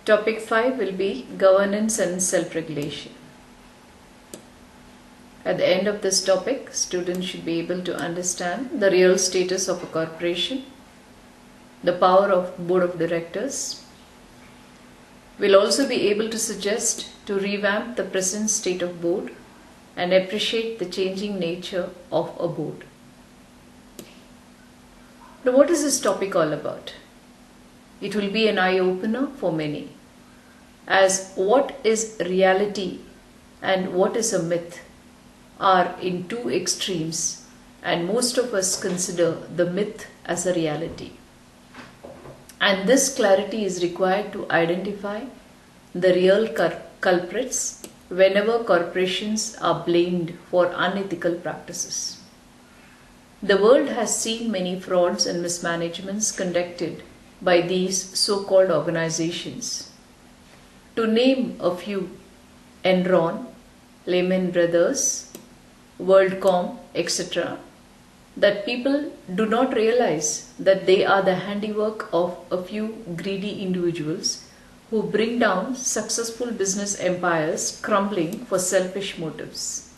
Topic 5 will be governance and self-regulation. At the end of this topic, students should be able to understand the real status of a corporation, the power of board of directors. We'll also be able to suggest to revamp the present state of board and appreciate the changing nature of a board. Now, what is this topic all about? It will be an eye-opener for many, as what is reality and what is a myth are in two extremes, and most of us consider the myth as a reality. And this clarity is required to identify the real culprits whenever corporations are blamed for unethical practices. The world has seen many frauds and mismanagements conducted by these so-called organizations. To name a few: Enron, Lehman Brothers, WorldCom, etc., that people do not realize that they are the handiwork of a few greedy individuals who bring down successful business empires crumbling for selfish motives.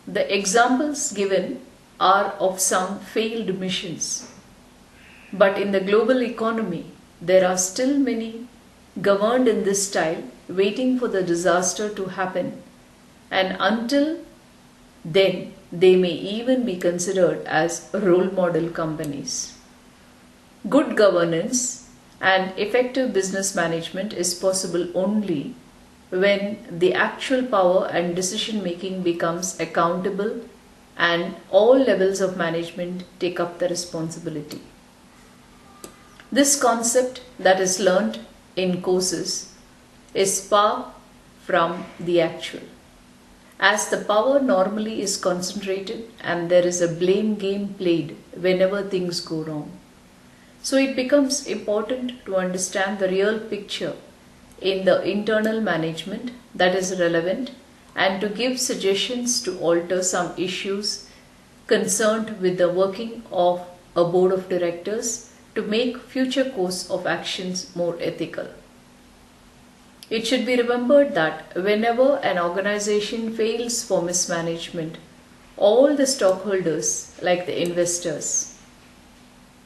The examples given are of some failed missions. But in the global economy, there are still many governed in this style, waiting for the disaster to happen, and until then, they may even be considered as role model companies. Good governance and effective business management is possible only when the actual power and decision making becomes accountable and all levels of management take up the responsibility. This concept that is learnt in courses is far from the actual, as the power normally is concentrated and there is a blame game played whenever things go wrong. So it becomes important to understand the real picture in the internal management that is relevant and to give suggestions to alter some issues concerned with the working of a board of directors to make future course of actions more ethical. It should be remembered that whenever an organization fails for mismanagement, all the stockholders, like the investors,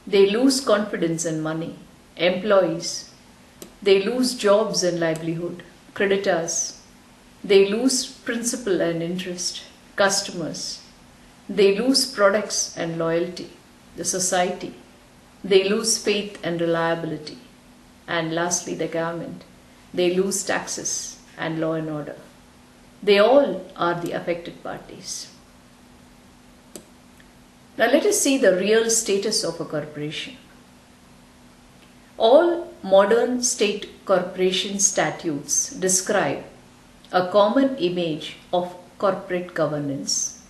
they lose confidence and money. Employees, they lose jobs and livelihood. Creditors, they lose principal and interest. Customers, they lose products and loyalty. The society, they lose faith and reliability. And lastly, the government, they lose taxes and law and order. They all are the affected parties. Now let us see the real status of a corporation. All modern state corporation statutes describe a common image of corporate governance,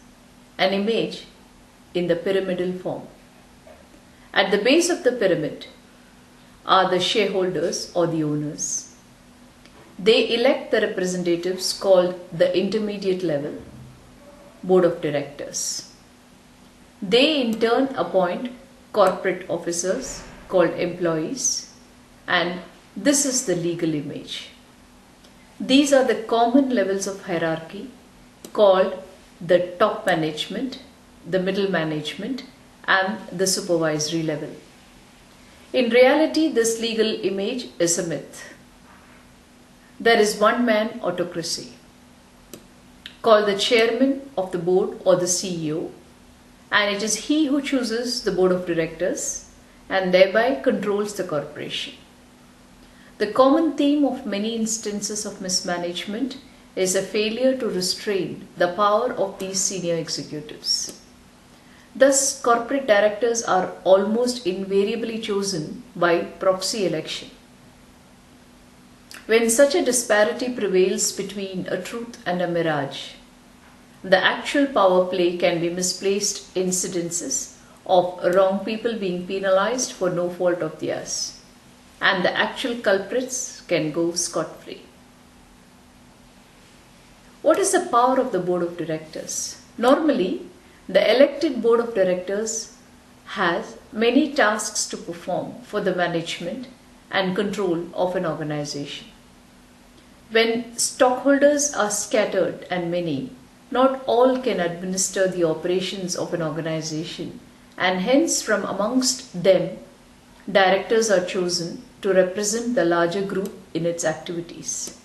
an image in the pyramidal form. At the base of the pyramid are the shareholders or the owners. They elect the representatives called the intermediate level, board of directors. They in turn appoint corporate officers called employees, and this is the legal image. These are the common levels of hierarchy called the top management, the middle management, and the supervisory level. In reality, this legal image is a myth. There is one-man autocracy called the chairman of the board or the CEO, and it is he who chooses the board of directors and thereby controls the corporation. The common theme of many instances of mismanagement is a failure to restrain the power of these senior executives. Thus, corporate directors are almost invariably chosen by proxy election. When such a disparity prevails between a truth and a mirage, the actual power play can be misplaced incidences of wrong people being penalized for no fault of theirs, and the actual culprits can go scot-free. What is the power of the board of directors? Normally, the elected board of directors has many tasks to perform for the management and control of an organization. When stockholders are scattered and many, not all can administer the operations of an organization, and hence from amongst them, directors are chosen to represent the larger group in its activities.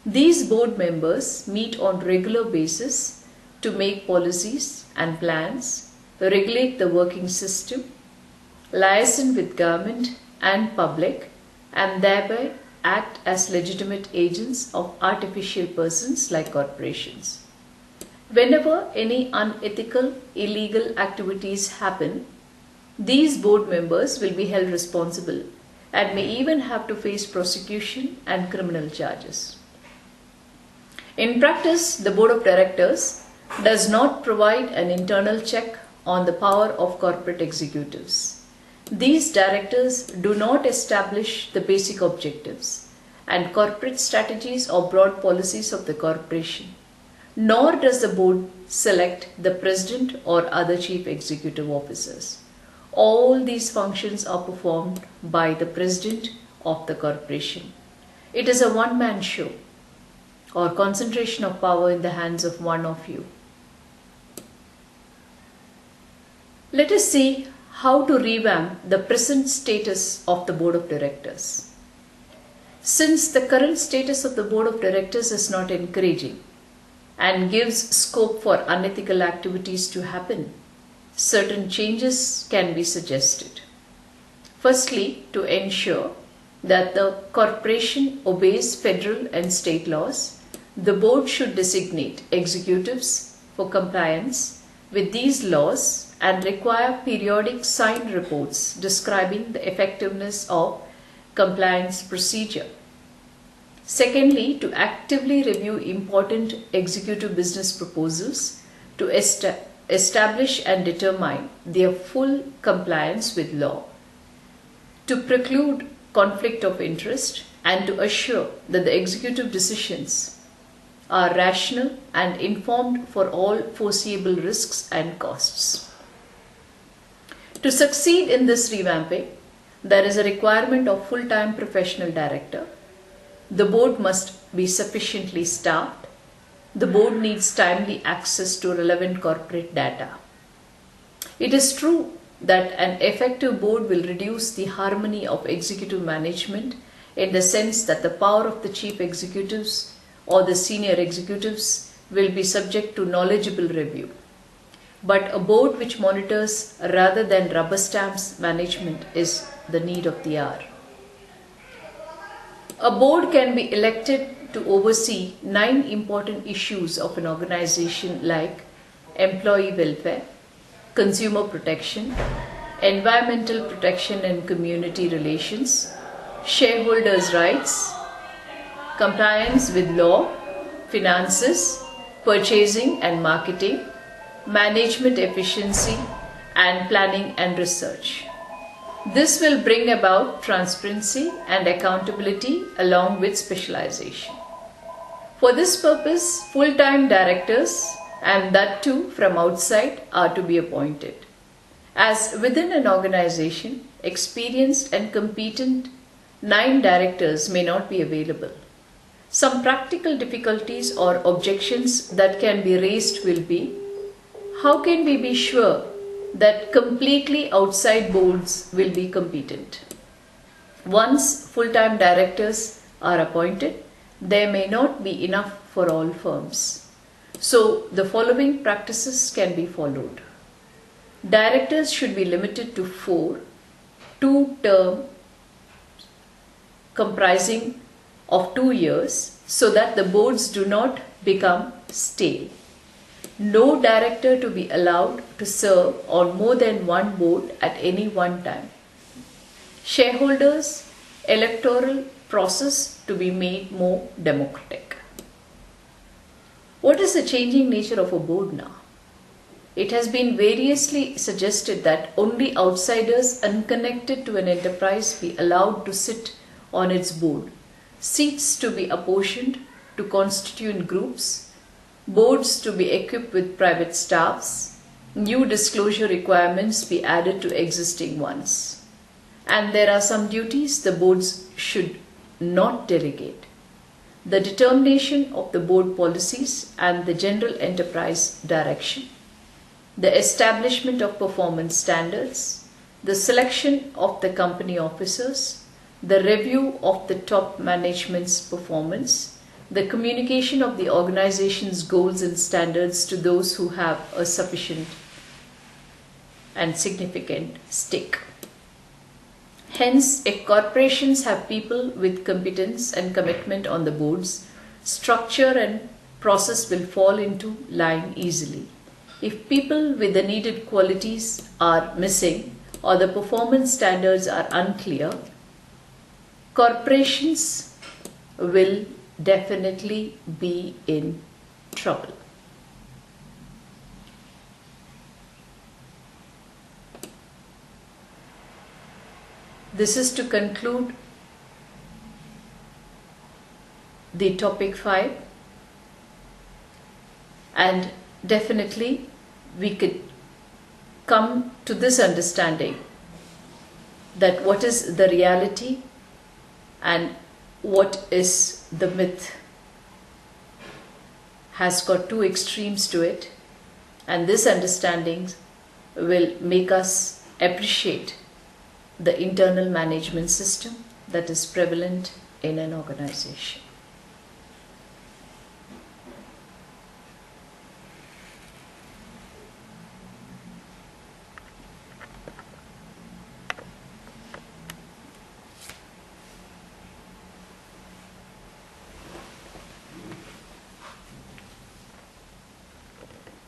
These board members meet on regular basis to make policies and plans, regulate the working system, liaison with government and public, and thereby act as legitimate agents of artificial persons like corporations. Whenever any unethical, illegal activities happen, these board members will be held responsible and may even have to face prosecution and criminal charges. In practice, the board of directors does not provide an internal check on the power of corporate executives. These directors do not establish the basic objectives and corporate strategies or broad policies of the corporation, nor does the board select the president or other chief executive officers. All these functions are performed by the president of the corporation. It is a one-man show or concentration of power in the hands of one of you. Let us see how to revamp the present status of the board of directors. Since the current status of the board of directors is not encouraging and gives scope for unethical activities to happen, certain changes can be suggested. Firstly, to ensure that the corporation obeys federal and state laws, the board should designate executives for compliance with these laws and require periodic signed reports describing the effectiveness of compliance procedure. Secondly, to actively review important executive business proposals to establish and determine their full compliance with law, to preclude conflict of interest, and to assure that the executive decisions are rational and informed for all foreseeable risks and costs. To succeed in this revamping, there is a requirement of full-time professional director. The board must be sufficiently staffed. The board needs timely access to relevant corporate data. It is true that an effective board will reduce the harmony of executive management in the sense that the power of the chief executives or the senior executives will be subject to knowledgeable review. But a board which monitors rather than rubber stamps management is the need of the hour. A board can be elected to oversee 9 important issues of an organization like employee welfare, consumer protection, environmental protection and community relations, shareholders' rights, compliance with law, finances, purchasing and marketing, management efficiency, and planning and research. This will bring about transparency and accountability along with specialization. For this purpose, full-time directors, and that too from outside, are to be appointed. As within an organization, experienced and competent 9 directors may not be available. Some practical difficulties or objections that can be raised will be: how can we be sure that completely outside boards will be competent? Once full-time directors are appointed, there may not be enough for all firms. So the following practices can be followed. Directors should be limited to 4, 2 terms comprising of 2 years so that the boards do not become stale. No director to be allowed to serve on more than one board at any one time. Shareholders' electoral process to be made more democratic. What is the changing nature of a board now? It has been variously suggested that only outsiders unconnected to an enterprise be allowed to sit on its board, seats to be apportioned to constituent groups, boards to be equipped with private staffs, new disclosure requirements be added to existing ones. And there are some duties the boards should not delegate. the determination of the board policies and the general enterprise direction, the establishment of performance standards, the selection of the company officers, the review of the top management's performance, the communication of the organization's goals and standards to those who have a sufficient and significant stake. Hence, if corporations have people with competence and commitment on the boards, structure and process will fall into line easily. If people with the needed qualities are missing or the performance standards are unclear, corporations will definitely be in trouble. This is to conclude the topic 5, and definitely we could come to this understanding that what is the reality and what is the myth has got two extremes to it, and this understanding will make us appreciate the internal management system that is prevalent in an organization.